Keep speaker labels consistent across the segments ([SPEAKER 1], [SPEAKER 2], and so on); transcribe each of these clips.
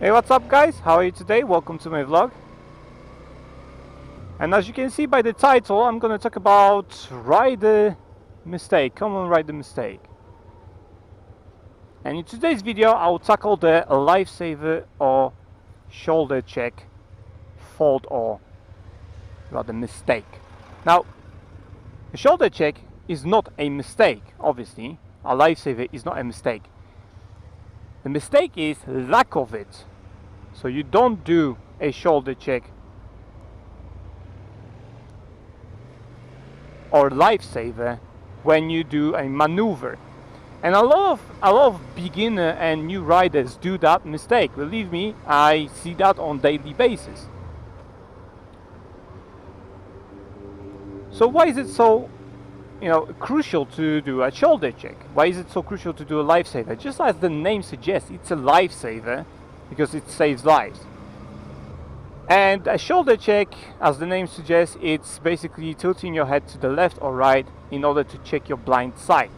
[SPEAKER 1] Hey, what's up guys? How are you today? Welcome to my vlog. And as you can see by the title, I'm gonna talk about rider mistake, common rider mistake. And in today's video, I'll tackle the lifesaver or shoulder check fault, or rather mistake. Now, a shoulder check is not a mistake, obviously. A lifesaver is not a mistake. The mistake is lack of it. So you don't do a shoulder check or lifesaver when you do a maneuver. And a lot of beginner and new riders do that mistake. Believe me, I see that on daily basis. So why is it so crucial to do a shoulder check? Why is it so crucial to do a lifesaver? Just as the name suggests, it's a lifesaver because it saves lives. And a shoulder check, as the name suggests, it's basically tilting your head to the left or right in order to check your blind side.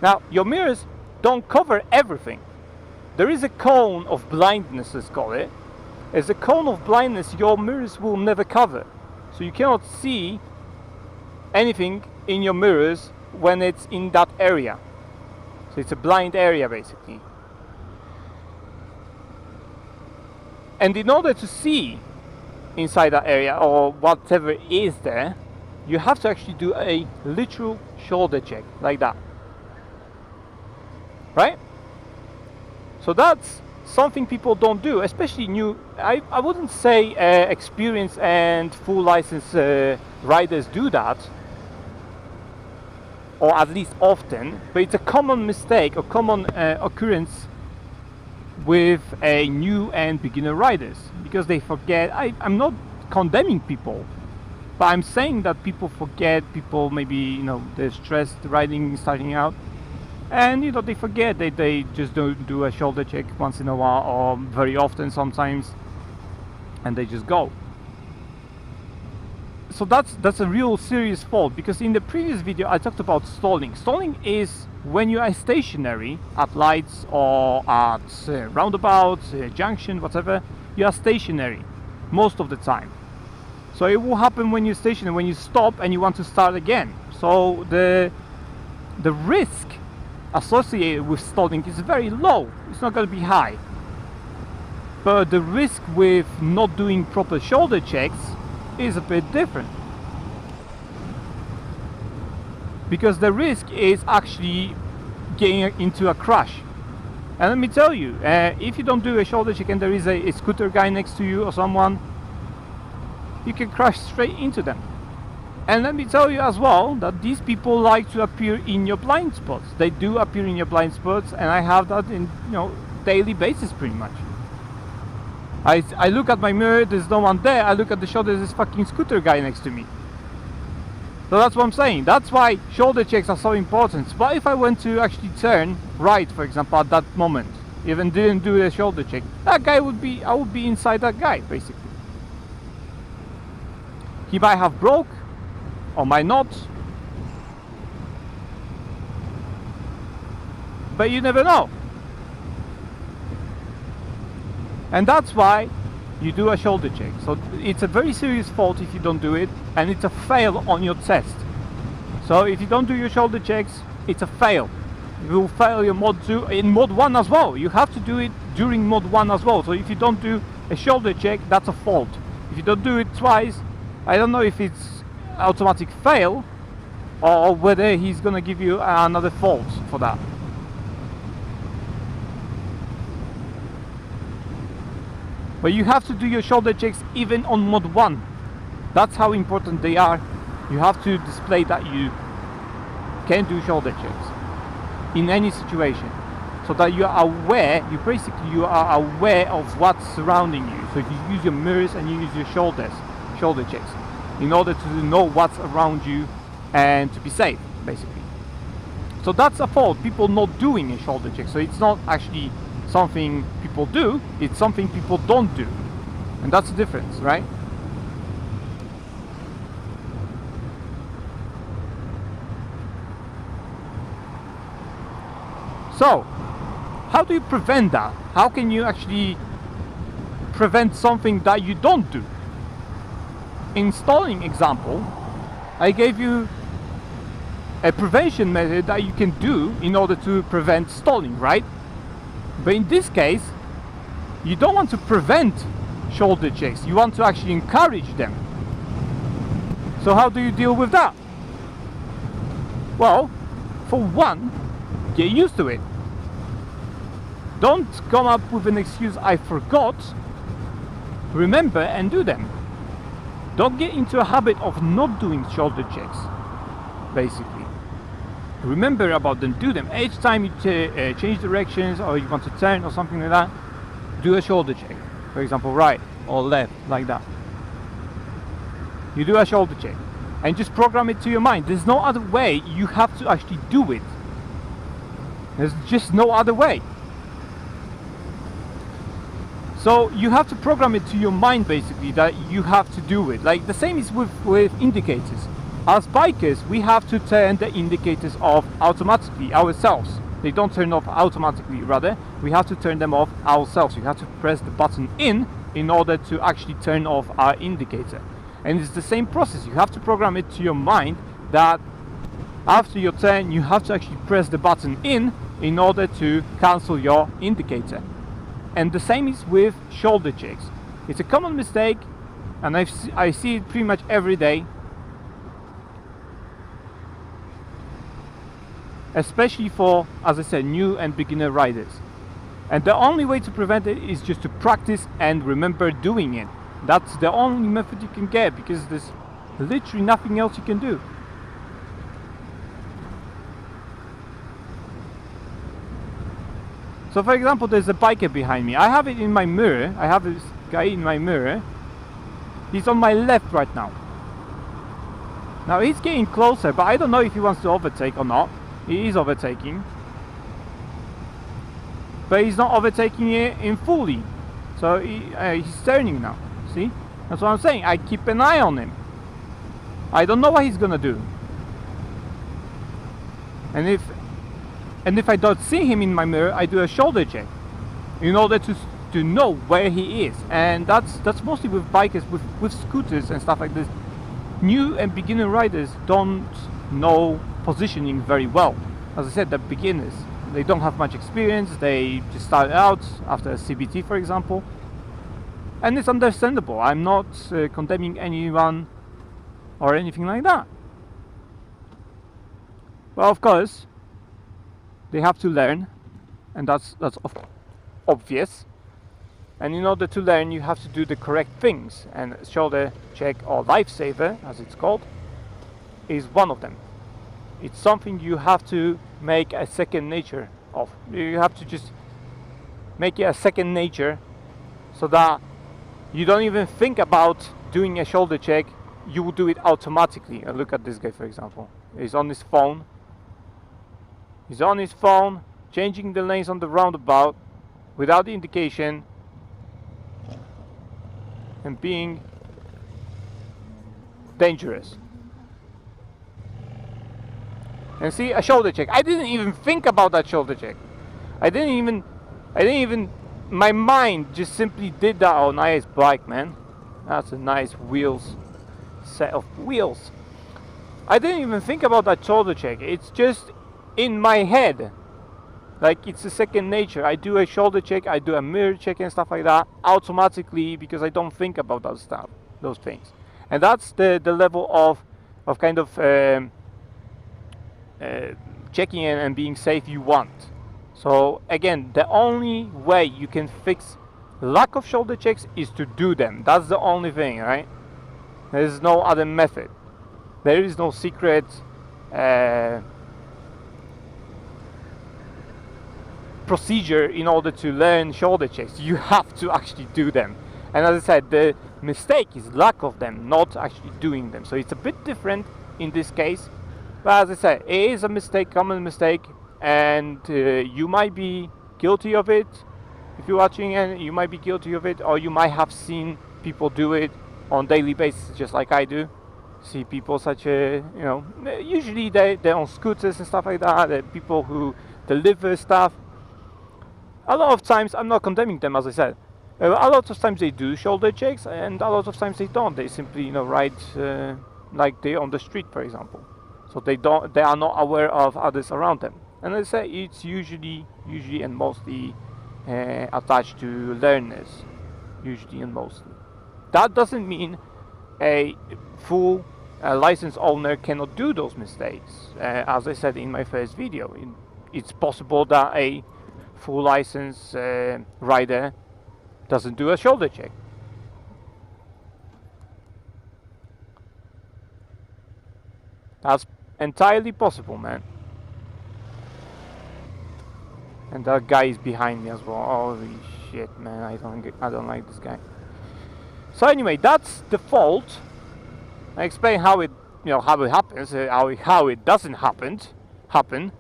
[SPEAKER 1] Now, your mirrors don't cover everything. There is a cone of blindness, let's call it. As a cone of blindness, your mirrors will never cover. So you cannot see anything in your mirrors when it's in that area. So it's a blind area basically. And in order to see inside that area or whatever is there, you have to actually do a literal shoulder check like that. Right? So that's something people don't do, especially new. I wouldn't say experienced and full license riders do that, or at least often, but it's a common mistake or common occurrence with a new and beginner riders, because they forget. I'm not condemning people, but I'm saying that people forget. People maybe they're stressed riding starting out, and they forget. They just don't do a shoulder check once in a while or very often sometimes, and they just go. So that's a real serious fault, because in the previous video I talked about stalling. Stalling is when you are stationary at lights or at roundabouts, junction, whatever. You are stationary most of the time. So it will happen when you're stationary, when you stop and you want to start again. So the risk associated with stalling is very low. It's not going to be high. But the risk with not doing proper shoulder checks is a bit different, because the risk is actually getting into a crash. And let me tell you, if you don't do a shoulder check and there is a scooter guy next to you or someone, you can crash straight into them. And let me tell you as well that these people like to appear in your blind spots. They do appear in your blind spots, and I have that in daily basis pretty much. I look at my mirror, there's no one there. I look at the shoulder, there's this fucking scooter guy next to me. So that's what I'm saying. That's why shoulder checks are so important. But if I went to actually turn right, for example, at that moment, even didn't do a shoulder check, that guy would be, I would be inside that guy, basically. He might have broke, or might not. But you never know. And that's why you do a shoulder check. So it's a very serious fault if you don't do it, and it's a fail on your test. So if you don't do your shoulder checks, it's a fail. You will fail your mod 2 in mod 1 as well. You have to do it during mod 1 as well. So if you don't do a shoulder check, that's a fault. If you don't do it twice, I don't know if it's automatic fail or whether he's gonna give you another fault for that. But you have to do your shoulder checks even on mod 1. That's how important they are. You have to display that you can do shoulder checks in any situation, so that you are aware, you are aware of what's surrounding you. So you use your mirrors and you use your shoulder checks in order to know what's around you and to be safe, basically. So that's a fault, people not doing a shoulder check. So it's not actually something people do, it's something people don't do, and that's the difference, right? So how do you prevent that? How can you actually prevent something that you don't do. In stalling example, I gave you a prevention method that you can do in order to prevent stalling, right? But in this case, you don't want to prevent shoulder checks, you want to actually encourage them. So how do you deal with that? Well, for one, get used to it. Don't come up with an excuse, I forgot. Remember and do them. Don't get into a habit of not doing shoulder checks, basically. Remember about them, do them. Each time you change directions or you want to turn or something like that, do a shoulder check. For example, right or left, like that. You do a shoulder check and just program it to your mind. There's no other way, you have to actually do it. There's just no other way. So you have to program it to your mind, basically, that you have to do it. Like the same is with indicators. As bikers, we have to turn the indicators off automatically ourselves. They don't turn off automatically, rather we have to turn them off ourselves. You have to press the button in order to actually turn off our indicator. And it's the same process. You have to program it to your mind that after your turn you have to actually press the button in order to cancel your indicator. And the same is with shoulder checks. It's a common mistake, and I see it pretty much every day, especially for, as I said, new and beginner riders. And the only way to prevent it is just to practice and remember doing it. That's the only method you can get, because there's literally nothing else you can do. So for example, there's a biker behind me. I have it in my mirror. I have this guy in my mirror. He's on my left right now. Now he's getting closer, but I don't know if he wants to overtake or not. He is overtaking. But he's not overtaking it in fully. So he's turning now. See? That's what I'm saying. I keep an eye on him. I don't know what he's gonna do. And if I don't see him in my mirror, I do a shoulder check in order to know where he is. And that's mostly with bikers, with scooters and stuff like this. New and beginner riders don't know positioning very well. As I said, they're beginners. They don't have much experience. They just start out after a CBT, for example. And it's understandable. I'm not condemning anyone or anything like that. Well, of course, they have to learn, and that's obvious. And in order to learn, you have to do the correct things, and shoulder check, or Lifesaver as it's called, is one of them. It's something you have to make a second nature of. You have to just make it a second nature, so that you don't even think about doing a shoulder check. You will do it automatically. Look at this guy, for example. He's on his phone. He's on his phone, changing the lanes on the roundabout without the indication, and being dangerous. And see, a shoulder check. I didn't even think about that shoulder check. I didn't even, my mind just simply did that. Oh, nice bike, man. That's a nice set of wheels. I didn't even think about that shoulder check. It's just in my head, like it's a second nature. I do a shoulder check, I do a mirror check and stuff like that automatically, because I don't think about those things. And that's the level of kind of checking in and being safe you want. So again, the only way you can fix lack of shoulder checks is to do them. That's the only thing, right? There is no other method. There is no secret procedure in order to learn shoulder checks. You have to actually do them. And as I said, the mistake is lack of them, not actually doing them. So it's a bit different in this case. But as I said, it is a mistake, common mistake, and you might be guilty of it. If you're watching, and you might be guilty of it, or you might have seen people do it on daily basis, just like I do. See people such a, usually they're on scooters and stuff like that. They're people who deliver stuff. A lot of times, I'm not condemning them, as I said. A lot of times they do shoulder checks, and a lot of times they don't. They simply, ride like they're on the street, for example. So they are not aware of others around them. And as I say, it's usually and mostly attached to learners, usually and mostly. That doesn't mean a full license owner cannot do those mistakes. As I said in my first video, it's possible that a full license rider doesn't do a shoulder check. That's entirely possible, man. And that guy is behind me as well. Holy shit, man! I don't like this guy. So anyway, that's the fault. I explain how it how it happens, how it doesn't happen,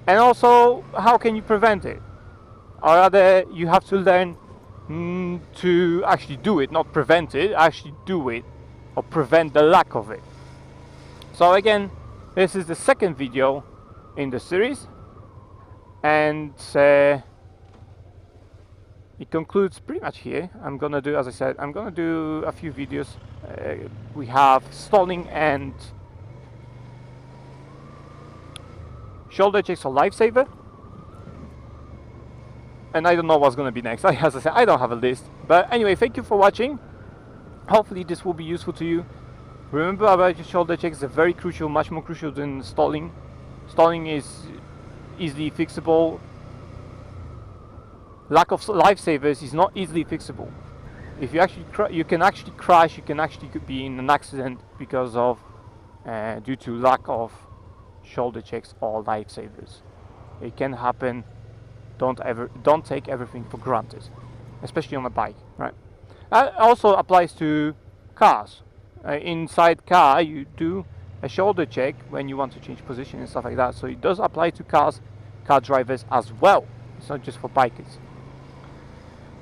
[SPEAKER 1] and also how can you prevent it, or rather, you have to learn to actually do it, not prevent it. Actually do it, or prevent the lack of it. So again, this is the second video in the series, and it concludes pretty much here. I'm gonna do, as I said, I'm gonna do a few videos. We have stalling and shoulder checks on Lifesaver, and I don't know what's gonna be next. As I said, I don't have a list. But anyway, thank you for watching. Hopefully this will be useful to you. Remember about your shoulder checks, they're very crucial, much more crucial than stalling. Stalling is easily fixable. Lack of lifesavers is not easily fixable. If you can actually crash, you can actually be in an accident because of due to lack of shoulder checks or lifesavers. It can happen. Don't take everything for granted, especially on a bike, right? That also applies to cars. Inside car, you do a shoulder check when you want to change position and stuff like that. So it does apply to car drivers as well. It's not just for bikers.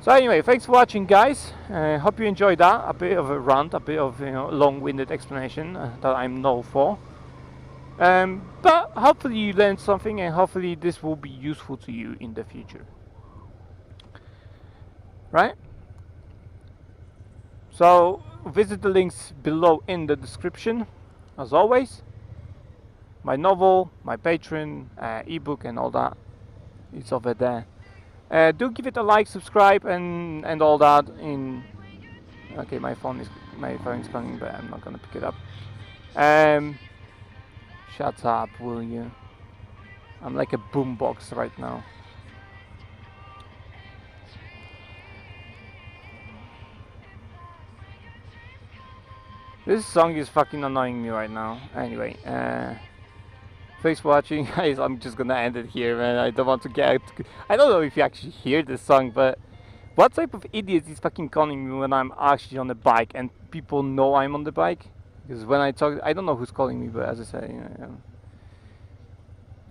[SPEAKER 1] So anyway, thanks for watching, guys. Hope you enjoyed that. A bit of a rant, a bit of long-winded explanation that I'm known for. But hopefully you learned something, and hopefully this will be useful to you in the future. Right? So visit the links below in the description, as always. My novel, my Patreon, ebook, and all that. It's over there. Do give it a like, subscribe, and all that. Okay, my phone is calling, but I'm not gonna pick it up. Shut up, will you? I'm like a boombox right now. This song is fucking annoying me right now. Anyway, thanks for watching, guys. I'm just gonna end it here, man. I don't want to get... I don't know if you actually hear this song, but what type of idiot is fucking calling me when I'm actually on the bike and people know I'm on the bike? Because when I talk, I don't know who's calling me, but as I say,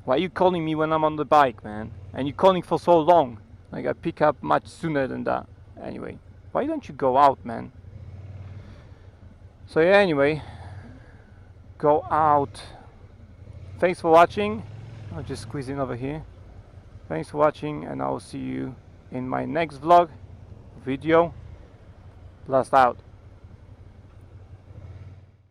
[SPEAKER 1] why are you calling me when I'm on the bike, man? And you're calling for so long. Like, I pick up much sooner than that. Anyway, why don't you go out, man? So yeah, anyway, go out. Thanks for watching. I'll just squeeze in over here. Thanks for watching, and I'll see you in my next vlog video. Blast out.